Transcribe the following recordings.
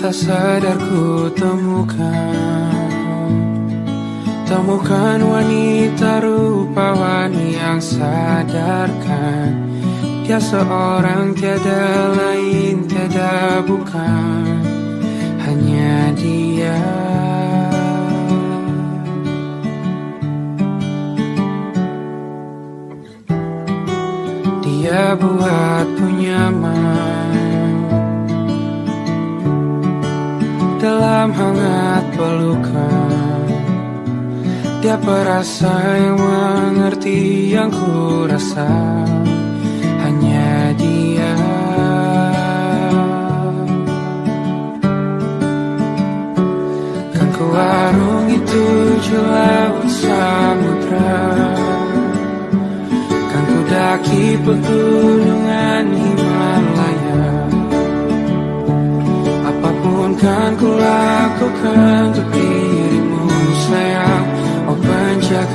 Tak sadar ku temukan wanita rupawan yang sadarkan dia seorang, tiada lain, tiada bukan, hanya dia. Dia buatku nyaman dalam hangat pelukan. Dia perasa yang mengerti yang ku rasa, hanya dia. Kan ku arungi 7 laut samudra, kan ku daki pegunungan Himalaya. Apapun kan ku lakukan untuk dirimu sayang, oh penjaga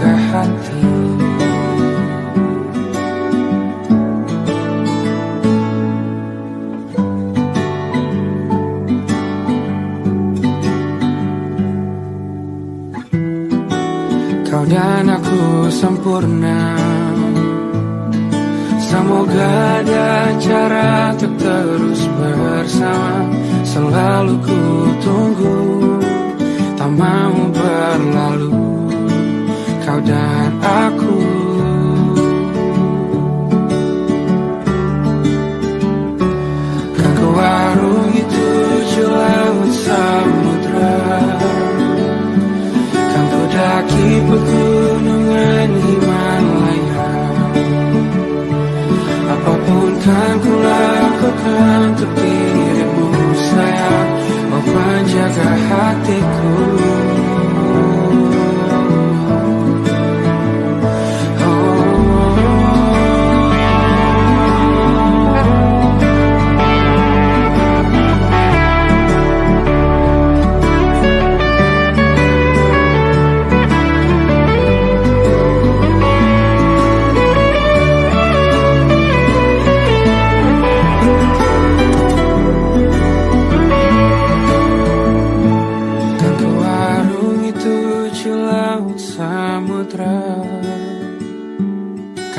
Kau dan aku sempurna. Semoga ada cara untuk terus bersama. Selalu ku tunggu, tak mau berlalu, kau dan aku. Kan ku arungi 7 laut samudra, kan ku daki pegunungan Himalaya. Apapun kan ku lakukan untuk dirimu sayang, oh penjaga hatiku.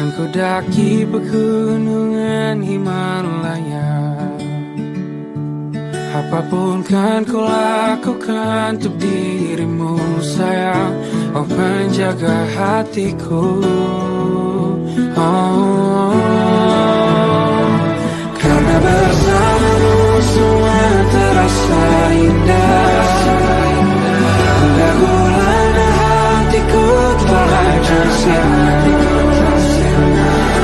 Kan ku daki pegunungan Himalaya. Apapun kan ku lakukan untuk dirimu sayang, oh penjaga hatiku. Oh, karena bersamamu semua terasa indah. Gula-gulana hatiku telah bersama.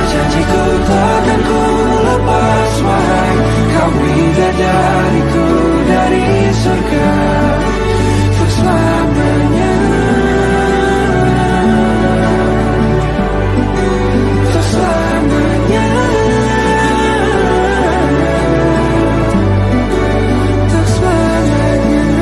Janjiku takkan ku lepas, wahai kau bidadariku dari surga untuk selamanya, untuk selamanya, untuk selamanya.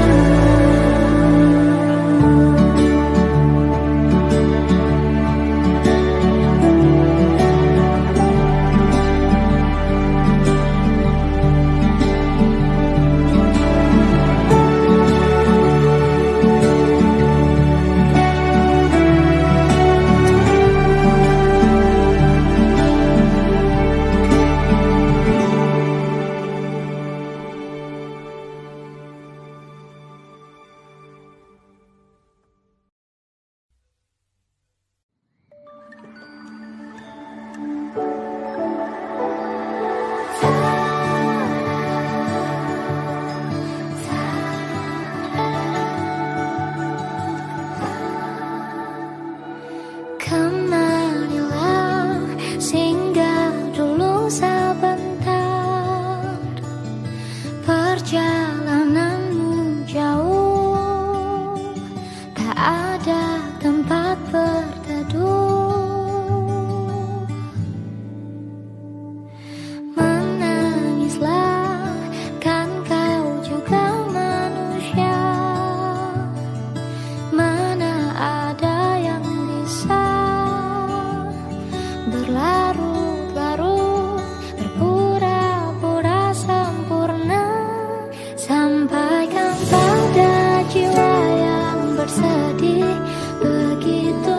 Sampaikan pada jiwa yang bersedih, begitu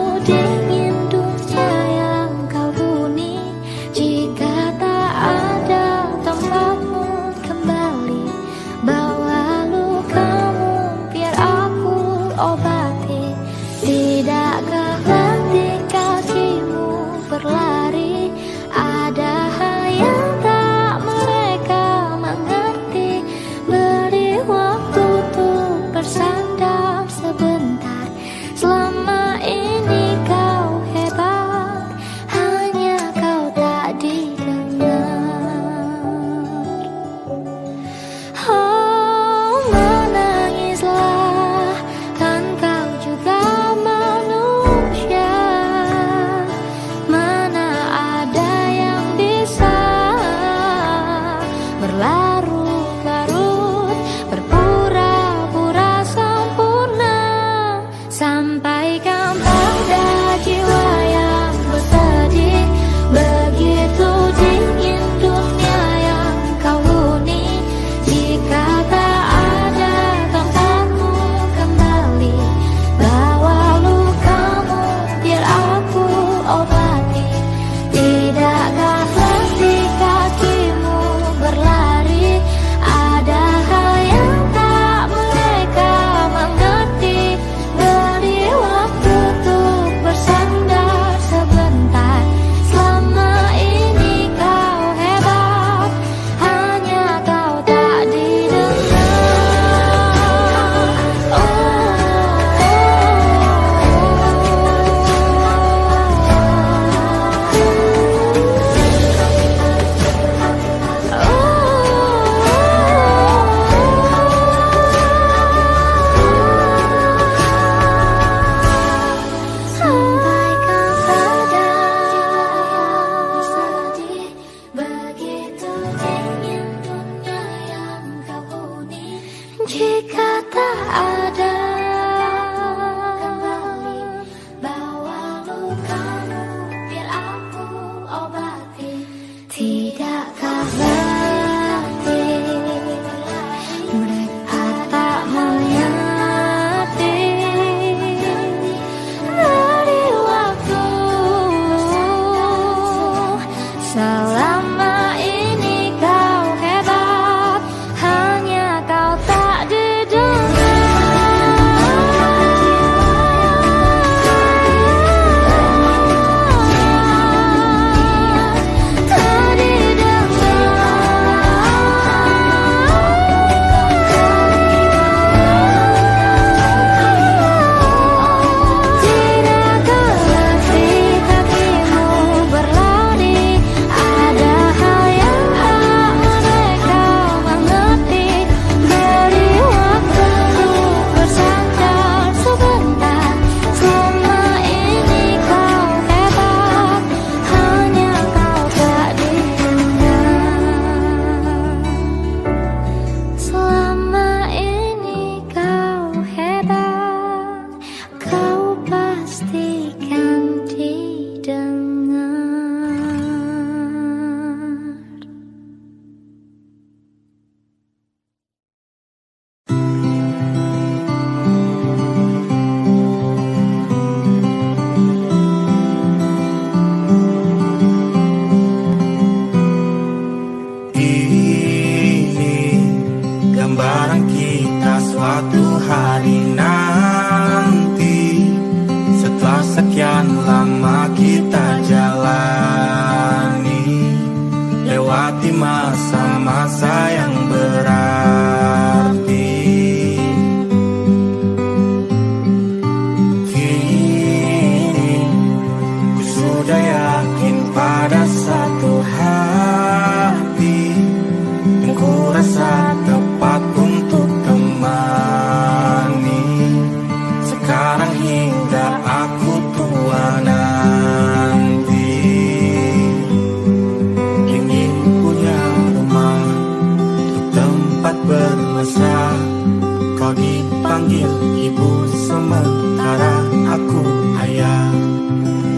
aku ayah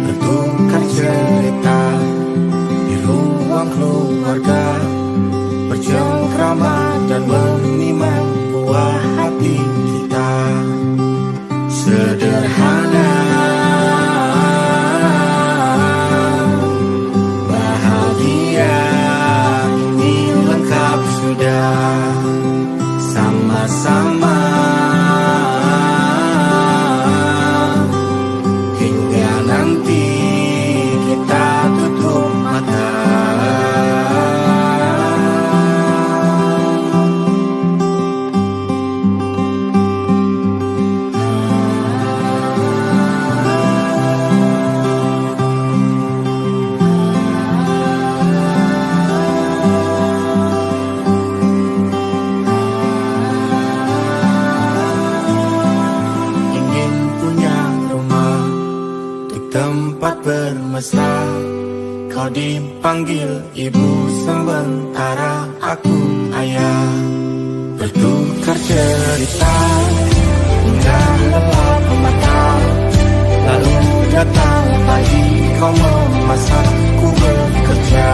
bertukar cerita di ruang keluarga, bercengkrama dan menimang buah hati kita. Sederhana, bahagia, ini lengkap sudah. Sama-sama hingga nanti kita tutup mata. Tempat bermesra, kau dipanggil ibu sementara aku ayah. Bertukar cerita hingga gelap mata, lalu datang pagi kau memasakku bekerja.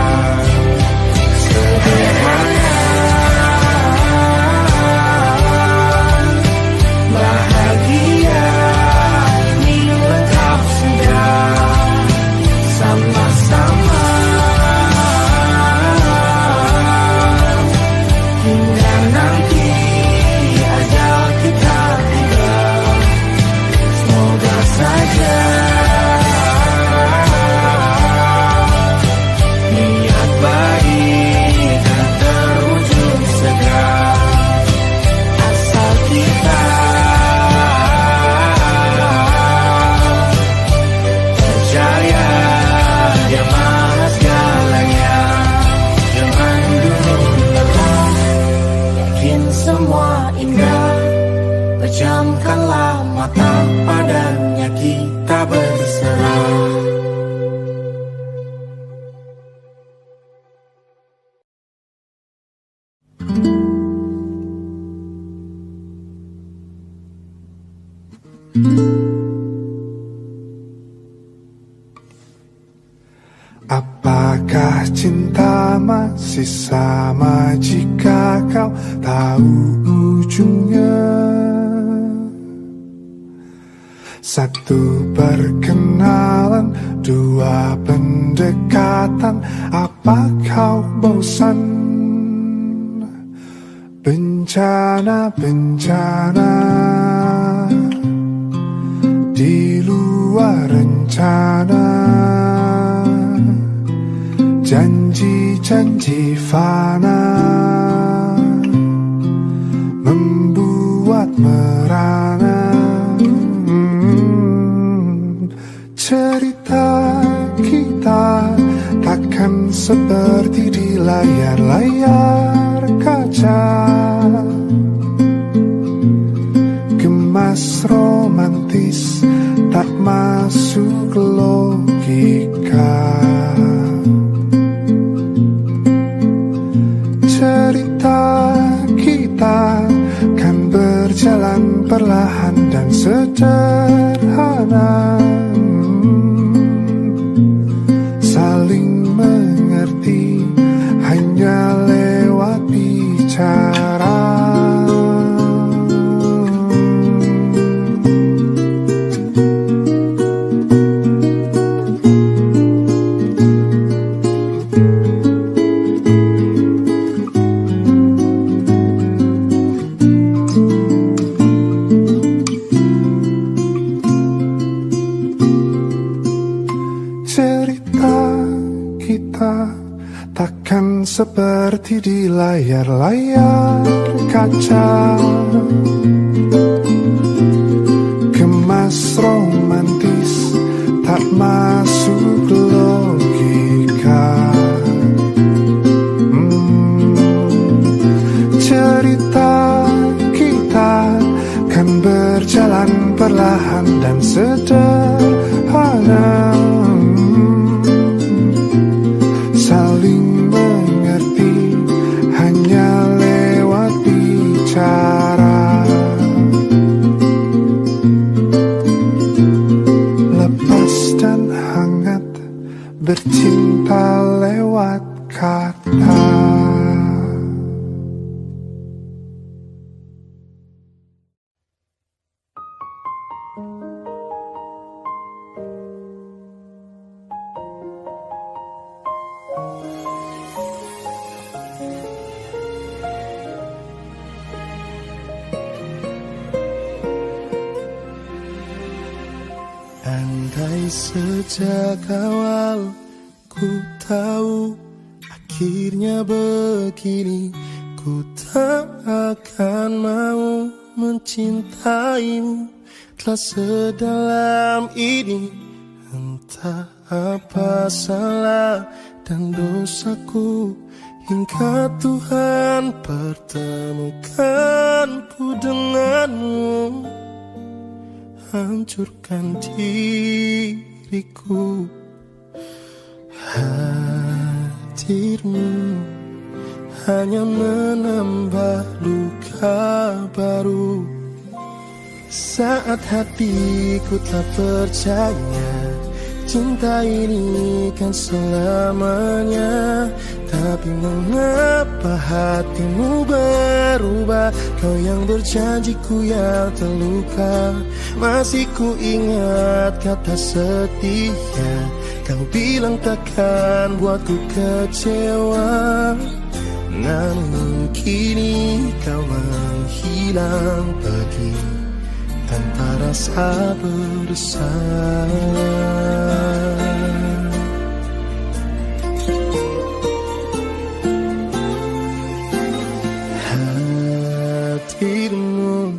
Sederhana, bahagia, ini lengkap sudah. Sama-sama hingga nanti ajal kita tiba. Semoga saja niat baik dan terwujud segera, asal kita percaya Dia Maha segalanya. Jangan dulu lelah, yakin semua indah. Pejamkanlah mata, padanya kita berserah. Apakah cinta masih sama jika kau tahu ujungnya? Satu perkenalan, dua pendekatan, apa kau bosan? Bencana-bencana di luar rencana, janji-janji fana membuat merana. Cerita kita takkan seperti di layar-layar kaca, gemas romantis tak masuk logika. Cerita kita kan berjalan perlahan dan sederhana, saling mengerti hanya lewat bicara. Takkan seperti di layar-layar kaca, gemas romantis tak masuk logika. Cerita kita kan berjalan perlahan dan sederhana, saling mengerti hanya lewat bicara. bercinta lewat kata. Andai sejak awal ku tahu akhirnya begini, ku tak akan mau mencintaimu telah sedalam ini. Entah apa salah dan dosaku, hingga Tuhan pertemukanku denganmu. Hancurkan diriku, hadirmu hanya menambah luka baru. Saat hatiku tak percaya cinta ini kan selamanya, tapi mengapa hatimu berubah? Kau yang berjanjiku yang terluka. Masih ku ingat kata setia, kau bilang takkan buatku kecewa. Namun kini kau menghilang pergi tanpa rasa bersalah. Hadirmu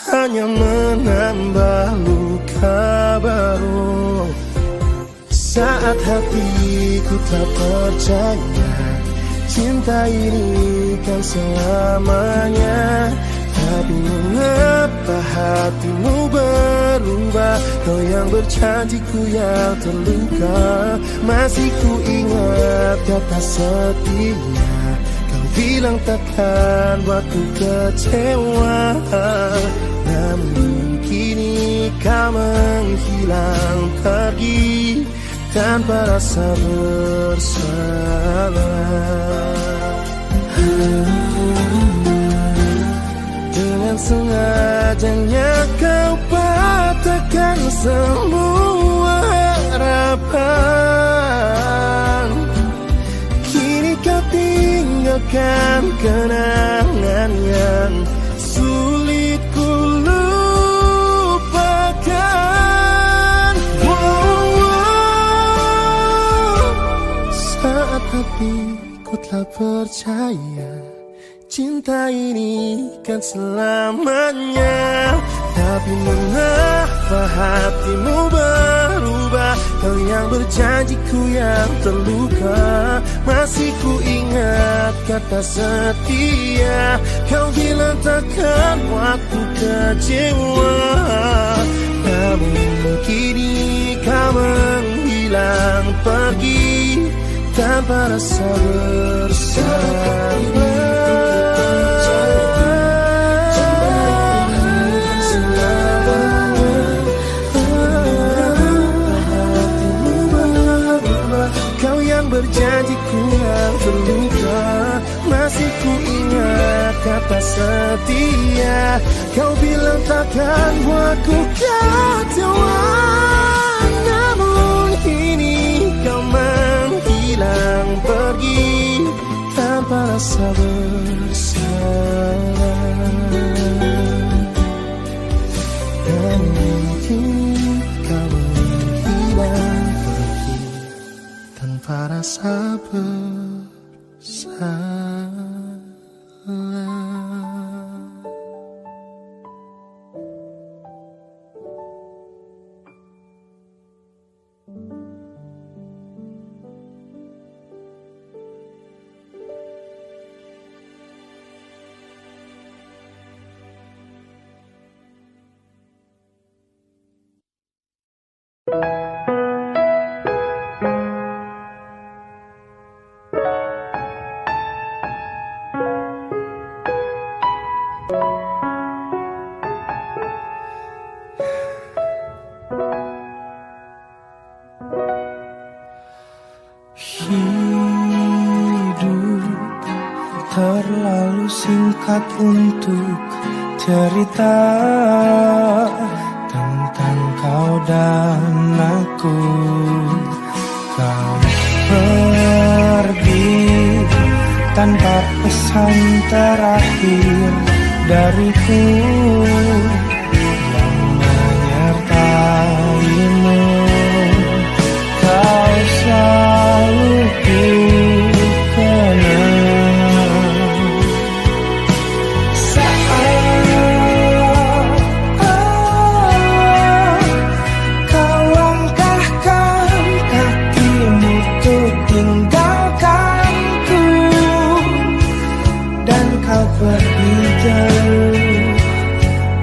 hanya menambah luka baru. Saat hatiku tak percaya cinta ini kan selamanya, tapi mengapa hatimu berubah? Kau yang berjanjiku yang terluka. Masih ku ingat kata setia, kau bilang takkan buatku kecewa. Namun kini kau menghilang pergi tanpa rasa bersalah. Dengan sengajanya kau patahkan semua harapan. Kini kau tinggalkan kenangan yang sulit ku lupakan. Saat hatiku telah percaya cinta ini kan selamanya, tapi mengapa hatimu berubah? Kau yang berjanjiku yang terluka. Masih ku ingat kata setia, kau bilang takkan buatku kecewa. Namun kini kau menghilang pergi tanpa rasa bersalah. Kau yang berjanjiku yang terluka. Masih ku ingat kata setia, kau bilang takkan buatku kecewa. Namun kini kau menghilang pergi tanpa rasa bersalah. Dan kini kau menghilang pergi tanpa rasa bersalah. singkat untuk cerita tentang kau dan aku. Kau pergi tanpa pesan terakhir dariku yang menyertaimu. Kau selalu ku kenang saat kau langkahkan kakimu untuk tinggalkanku dan kau pergi jauh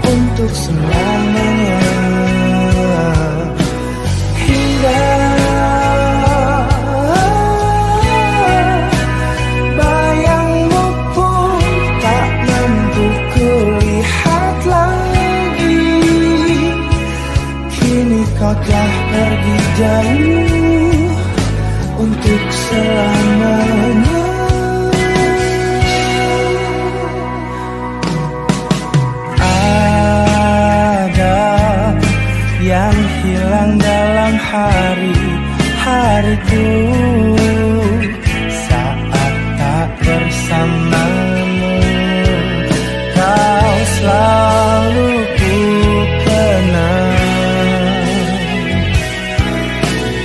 untuk selamanya. Hingga bayangmu pun tak mampu kulihat lagi. Kini kau telah pergi jauh untuk selamanya. Yang hilang dalam hari-hariku saat tak bersamamu. Kau selalu ku kenang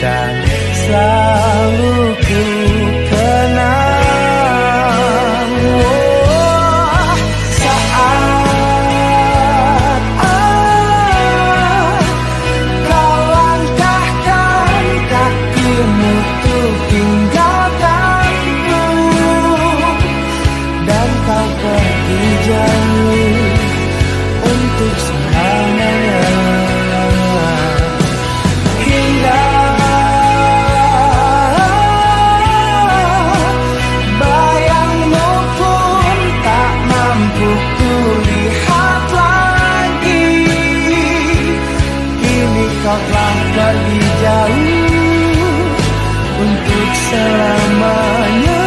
dan selalu ku kenang. Untuk selamanya. Hingga bayangmu pun tak mampu kulihat lagi. Kini kau telah pergi jauh untuk selamanya.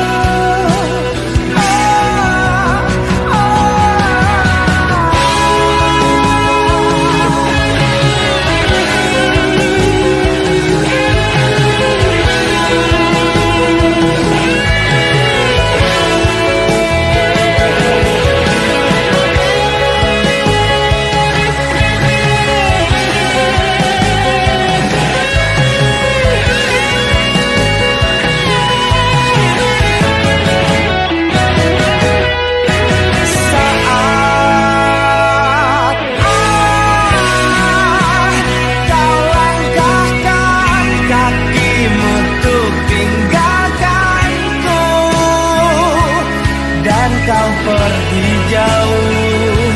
Kau pergi jauh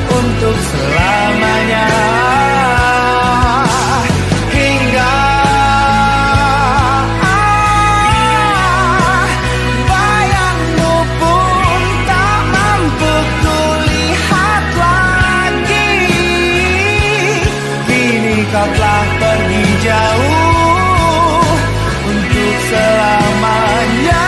untuk selamanya. Hingga bayangmu pun tak mampu kulihat lagi. Kini kau telah pergi jauh untuk selamanya.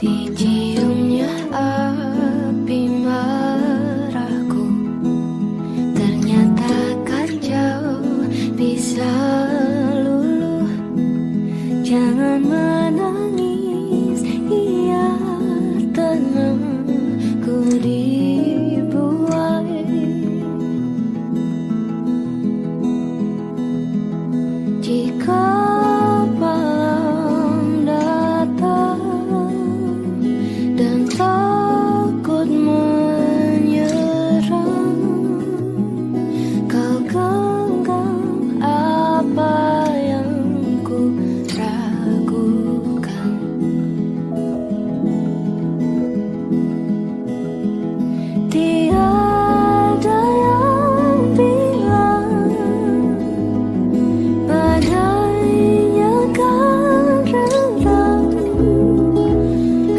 Diciumnya api marahku, ternyata kacau bisa luluh. Jangan menangis, iya tenang, ku dibuai. Jika malam datang dan takut menyerang, kau genggam apa yang ku ragukan. Tiada yang bilang badainya kan renggang,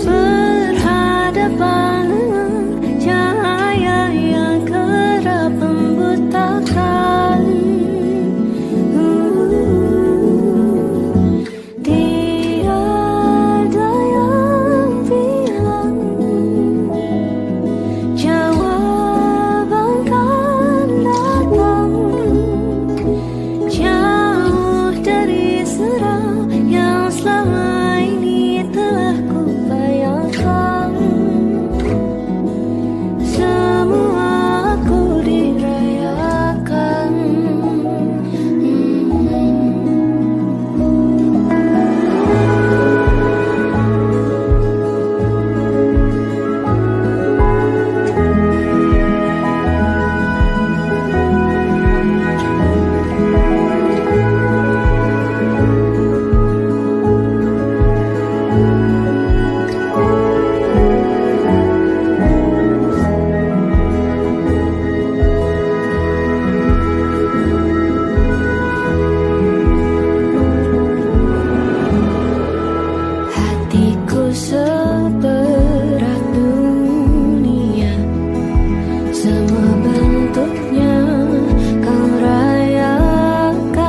berhadapan dengan cahaya yang kerap membutakan. Tiada yang bilang jawaban kan datang, jauh dari surau yang selama ini telah ku bayangkan. Semua aku dirayakan. Hatiku seberat dunia, semua bentuknya kau rayakan.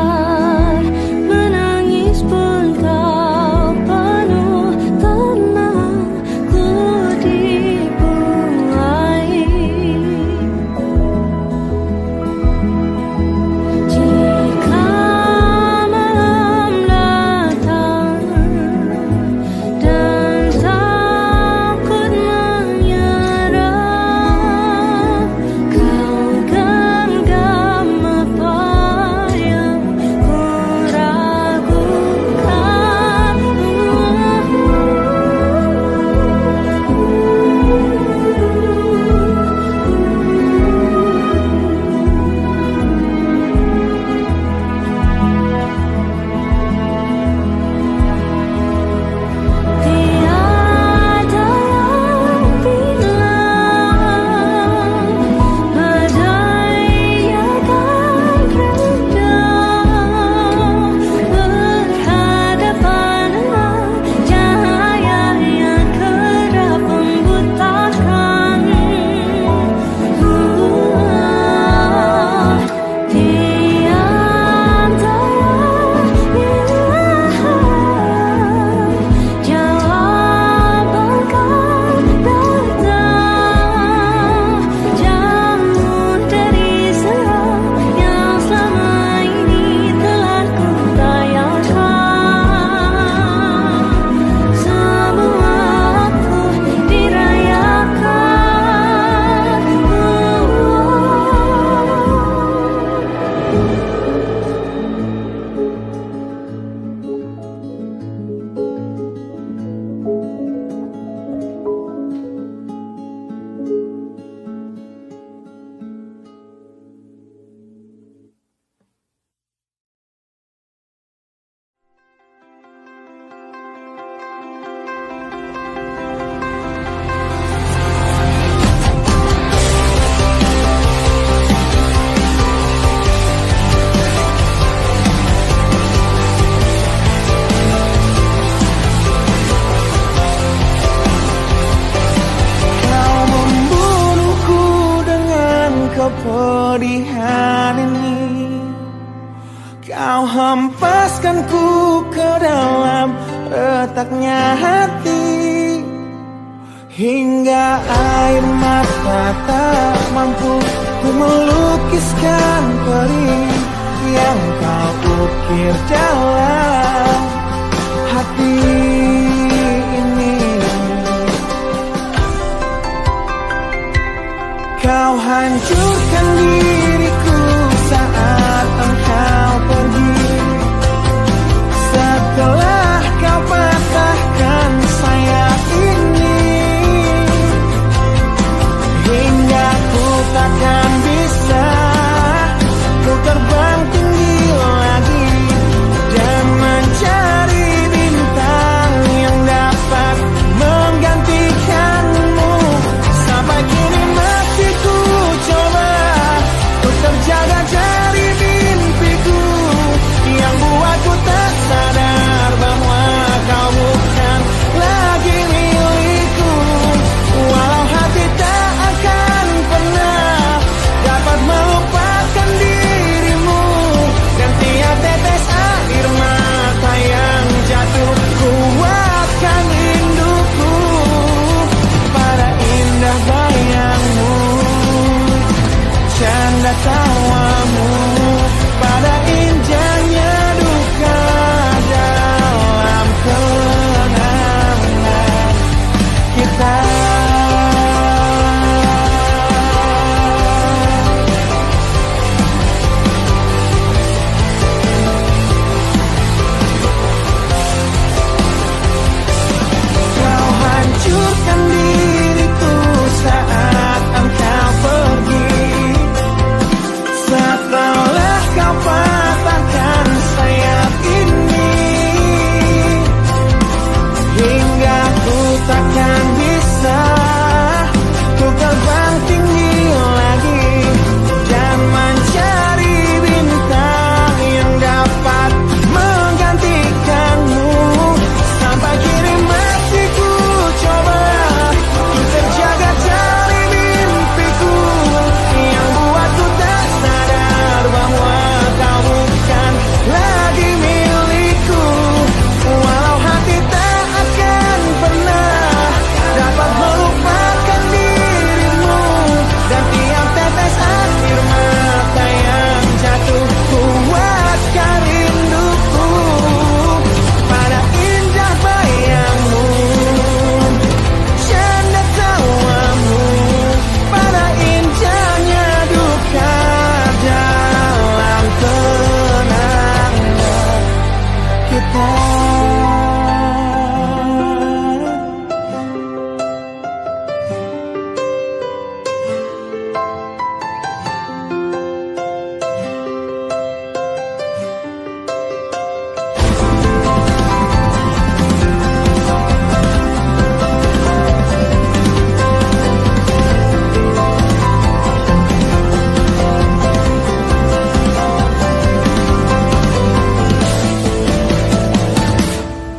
Menangis pun kau penuh tenang, ku dibuai. Jika malam datang dan takut menyerah, kau genggam apa yang ku ragukan. Tiada yang bilang badainya kan redam, berhadapan dengan cahaya yang kerap membutakan. Tiada yang bilang jawaban kan datang, jauh dari surau yang selama ini telah ku bayangkan. Semua aku dirayakan. Kau membunuhku dengan kepedihan ini. Kau hempaskanku ke dalam retaknya hati. hingga air mata tak mampu untuk melukiskan perih yang kau ukir dalam hati ini. Kau hancurkan diriku saat engkau pergi. Setelah kau patahkan sayap ini, hingga ku takkan bisa ku terbang tinggi lagi dan mencari bintang yang dapat menggantikanmu. Sampai kini masih ku coba untuk terjaga dari mimpiku yang buatku tak sadar bahwa kau bukan lagi milikku. Walau hati tak akan pernah dapat melupakan dirimu, dan tiap tetes air mata yang jatuh kuatkan rinduku pada indah bayangmu, canda tawamu, pada indahnya duka dalam kenangan kita. Kau hancurkan diriku saat engkau pergi. Setelah kau patahkan sayap ini, hingga ku takkan bisa ku terbang tinggi lagi dan mencari bintang yang dapat menggantikanmu. Sampai kini masih ku coba untuk terjaga dari mimpiku yang buatku tak sadar bahwa kau bukan lagi milikku. Walau hati tak akan pernah dapat melupakan dirimu, dan tiap tetes air mata yang jatuh kuatkan rinduku pada indah bayangmu, canda tawamu, pada indahnya duka dalam kenangan kita.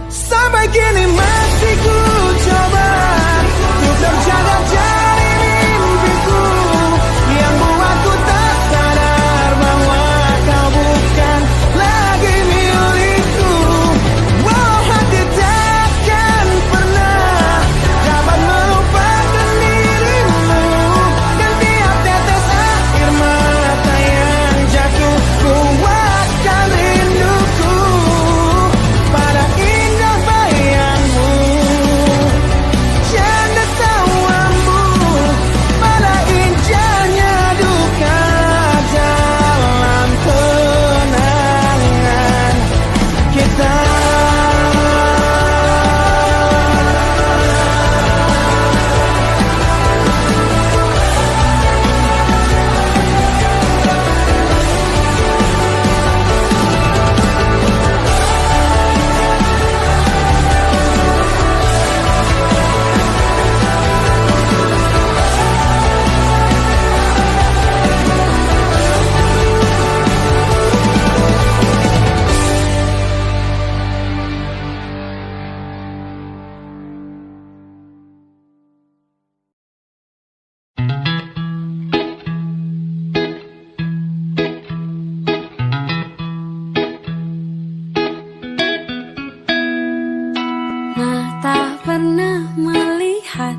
Sampai kini masih ku coba untuk terjaga dari mimpiku yang buatku tak sadar bahwa kau bukan lagi milikku. Walau hati takkan pernah dapat melupakan dirimu, dan tiap tetes air mata yang jatuh kuatkan rinduku pada indah bayangmu, canda tawamu, pada indahnya duka dalam kenangan kita. Nah, tak pernah melihat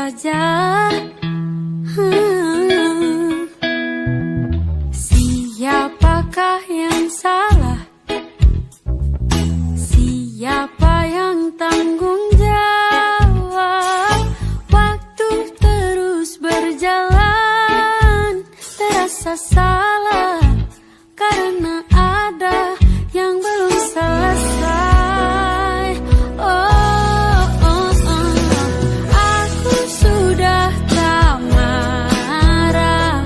saja. Siapakah yang salah? Siapa yang tanggung jawab? Waktu terus berjalan, terasa salah karena ada yang belum selesai. Aku sudah tak marah,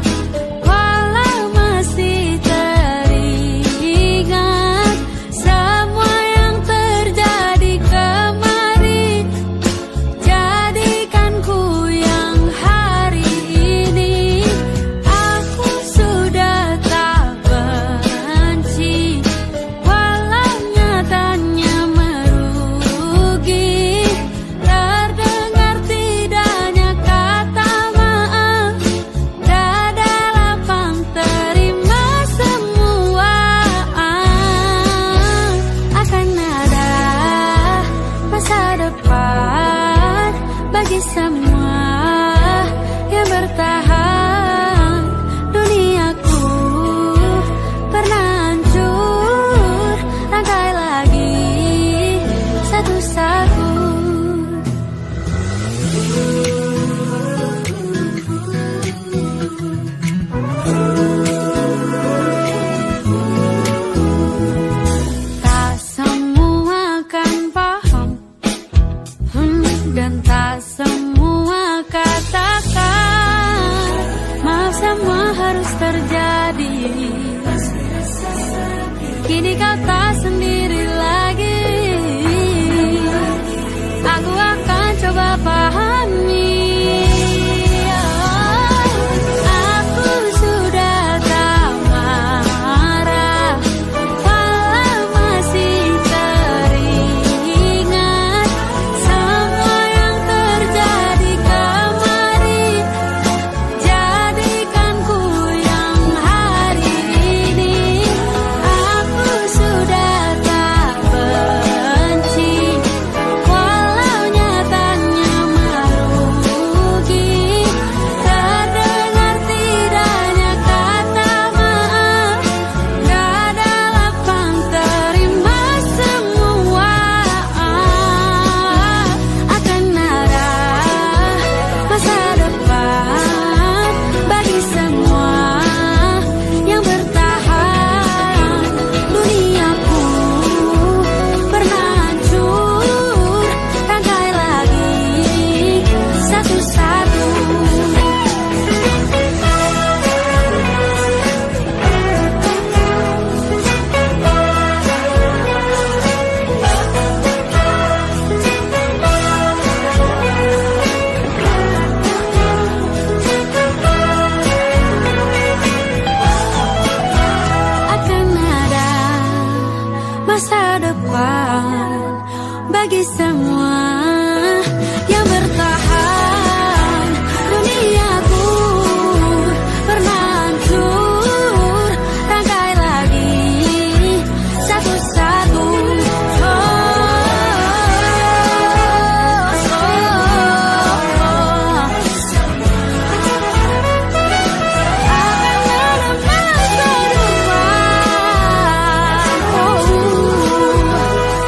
walau masih teringat semua yang terjadi kemarin. Jadikan ku yang hari ini. Aku sudah tak benci, walau nyatanya merugi. Terdengar tidaknya kata maaf, dada lapang terima semua. Akan ada masa depan bagi semua yang bertahan. Duniaku pernah hancur, rangkai lagi satu-satu. Tak semua kan paham, dan tak semua katakan maaf, semua harus terjadi. Kini kau tak sendiri lagi. Aku akan coba pahami. Aku sudah tak marah, walau masih teringat semua yang terjadi kemarin. Jadikan ku yang hari ini. Aku sudah tak benci, walau nyatanya merugi. Terdengar tidaknya kata maaf, dada lapang terima semua. Akan ada masa depan bagi semua yang bertahan. Duniaku pernah hancur, rangkai lagi satu-satu. Akan ada masa depan bagi semua yang bertahan. Duniaku pernah hancur, rangkai lagi satu-satu.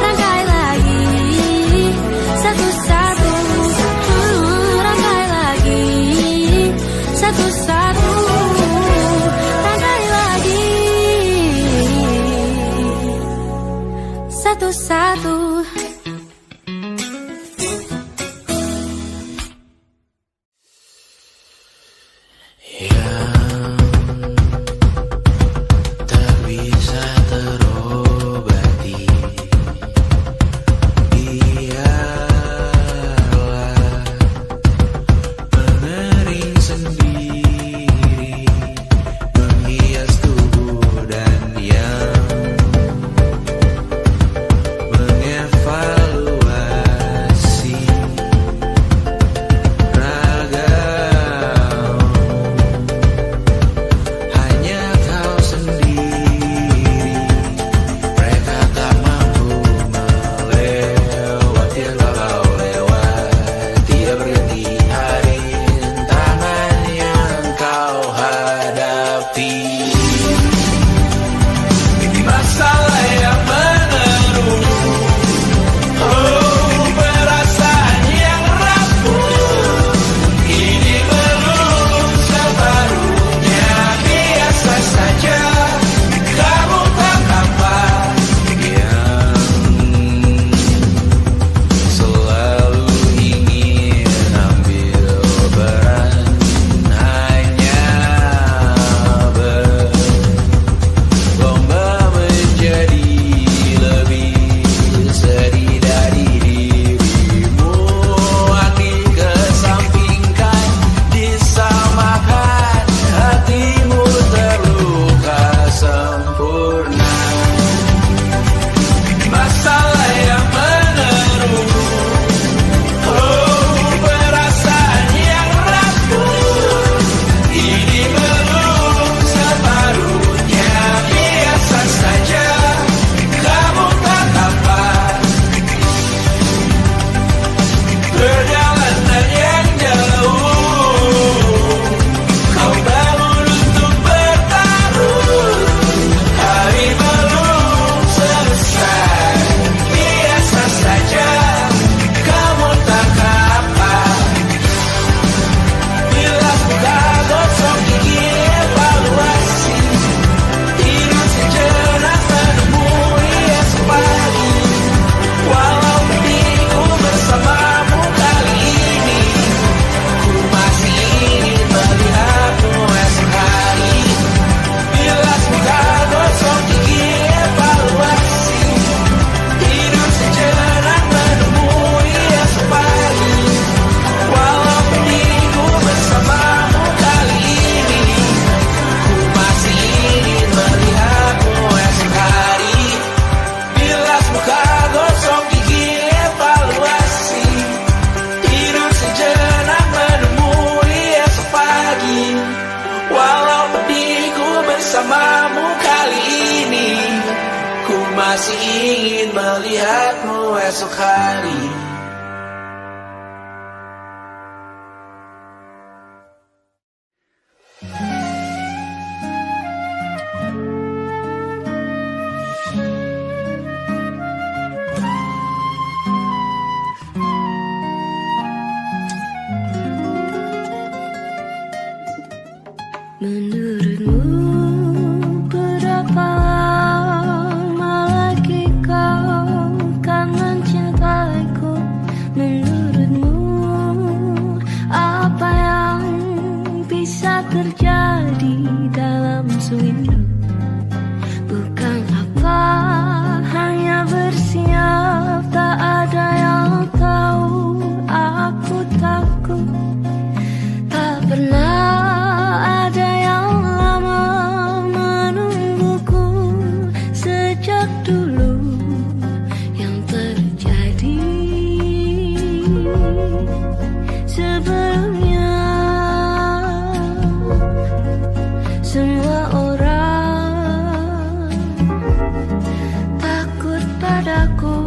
Rangkai lagi satu-satu. esok hari. Menurutmu berapa lama lagi kau kan mencintaiku? Menurutmu apa yang bisa terjadi dalam sewindu? Bukan apa hanya bersiap, tak ada yang tahu. Aku takut tak pernah ada yang lama menungguku sejak dulu. Yang terjadi sebelumnya, semua orang takut padaku.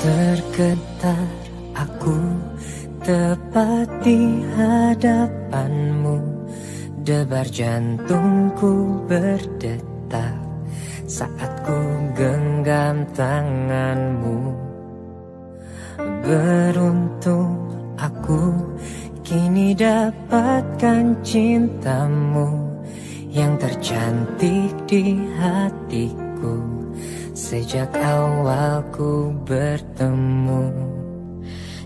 Tergetar aku tepat di hadapanmu, debar jantungku berdetak saat ku genggam genggam tanganmu. Beruntung aku kini dapatkan cintamu yang tercantik di hatiku sejak awal ku bertemu.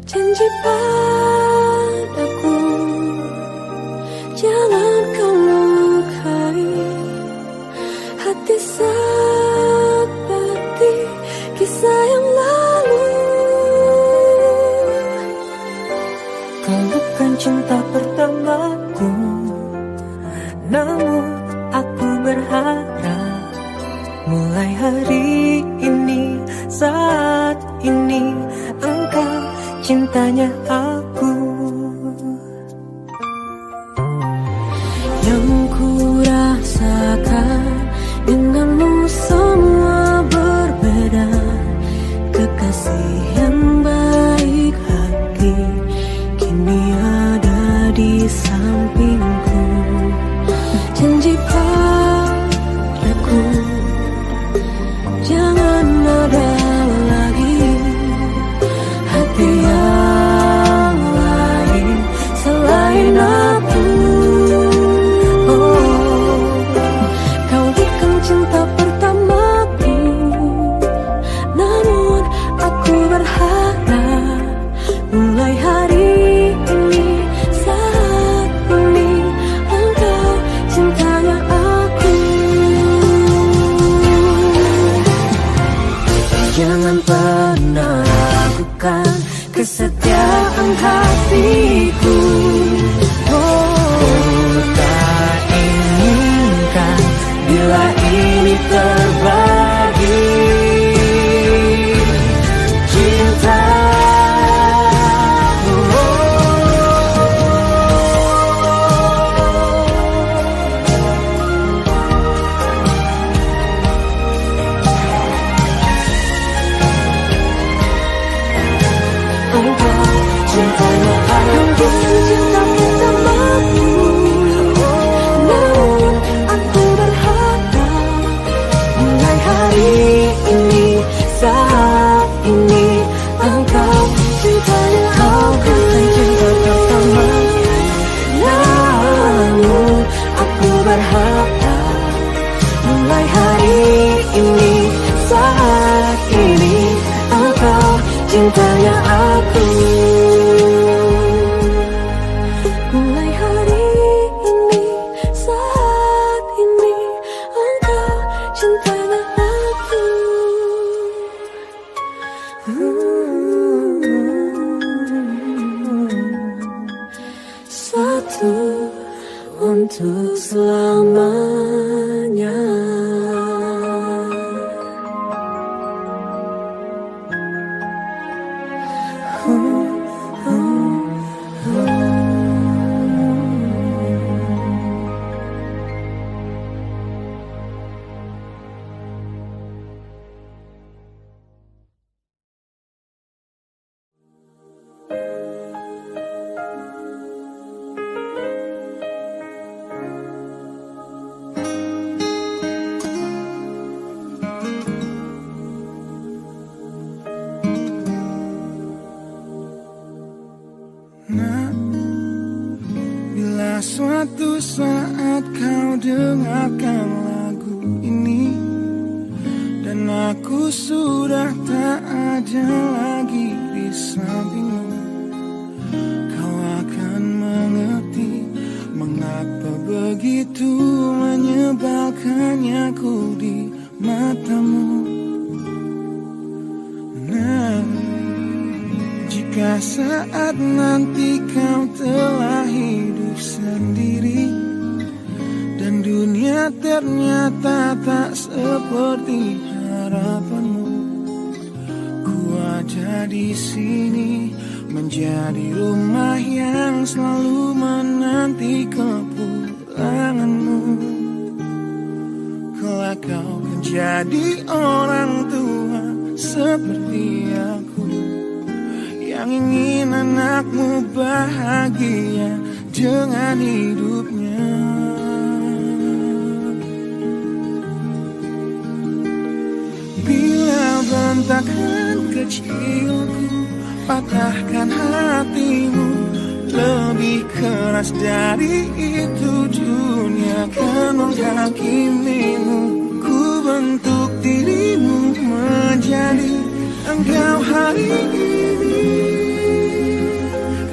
Janji padaku, jangan kau lukai hati seperti kisah yang lalu. Kau bukan cinta pertamaku, namun aku berharap mulai hari ini, saat ini, engkau cintanya aku. Yang ku rasakan denganmu semua berbeda. Kekasih yang baik hati kini ada di sampingku. Janji padaku, jangan ada lagi hati yang lain selain aku. Oh, kau bukan cinta pertamaku, namun aku berharap mulai hari ini, saat ini, engkau cintanya aku. Jangan pernah ragukan kesetiaan hatiku. Oh, tak inginkan bila ini terbagi cinta. Cintanya aku, cinta pertamaku, namun aku berharap mulai hari ini, saat ini, engkau cintanya aku. Cinta pertamaku, namun aku berharap mulai hari ini, saat ini, engkau cintanya aku. Mulai hari ini, saat ini, engkau cintanya aku. Satu untuk selamanya. Bila suatu saat kau dengarkan lagu ini dan aku sudah tak ada lagi di sampingmu, kau akan mengerti mengapa begitu menyebalkannya ku di matamu. Nah, jika saat nanti kau telah hidup sendiri dan dunia ternyata tak seperti harapanmu, ku ada di sini menjadi rumah yang selalu menanti kepulanganmu. Kelak kau kan jadi orang tua seperti aku, yang ingin anakmu bahagia dengan hidupnya. Bila bentakan kecilku, patahkan hatimu. Lebih keras dari itu dunia akan menghakimimu. Ku bentuk dirimu menjadi engkau hari ini.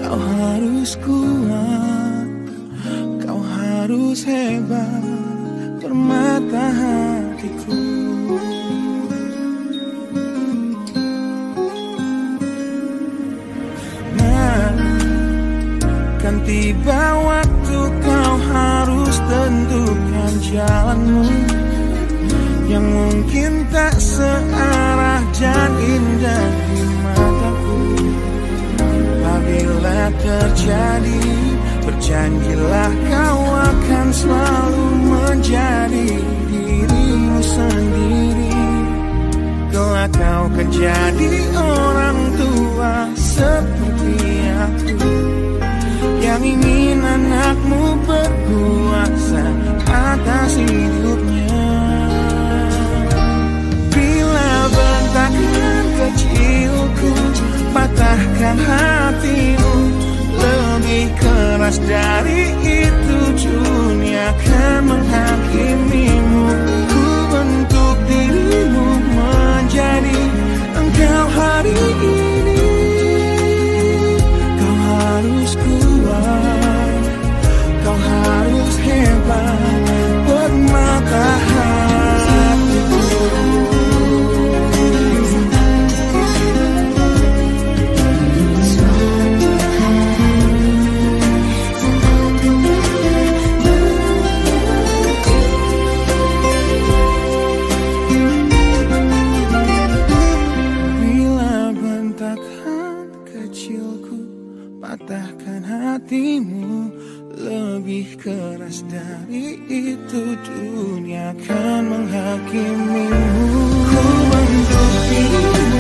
Kau harus kuat, kau harus hebat, permata hatiku. Kan tiba waktu kau harus tentukan jalanmu, yang mungkin tak searah dan indah di mataku. Apabila terjadi, berjanjilah kau akan selalu menjadi dirimu sendiri. Kelak kau akan jadi orang tua seperti aku, yang ingin anakmu berkuasa atas hidupnya. Bila bentakan kecilku, patahkan hatimu. Lebih keras dari itu dunia akan menghakimimu. Ku bentuk dirimu menjadi engkau hari ini. Kau harus kuat, kau harus hebat, permata hatiku. Bila bentakan kecilku, patahkan hatimu. Lebih keras dari itu dunia akan menghakimimu. Ku bentuk dirimu